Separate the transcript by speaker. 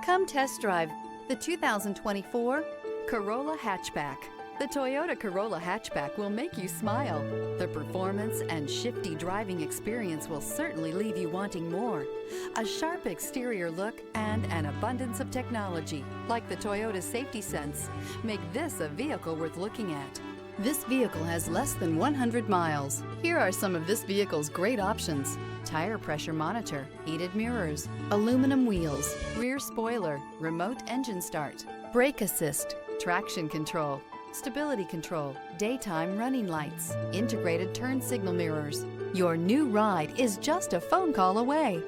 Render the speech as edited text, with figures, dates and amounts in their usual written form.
Speaker 1: Come test drive the 2024 Corolla Hatchback. The Toyota Corolla Hatchback will make you smile. The performance and shifty driving experience will certainly leave you wanting more. A sharp exterior look and an abundance of technology, like the Toyota Safety Sense, make this a vehicle worth looking at. This vehicle has less than 100 miles. Here are some of this vehicle's great options: tire pressure monitor, heated mirrors, aluminum wheels, rear spoiler, remote engine start, brake assist, traction control, stability control, daytime running lights, integrated turn signal mirrors. Your new ride is just a phone call away.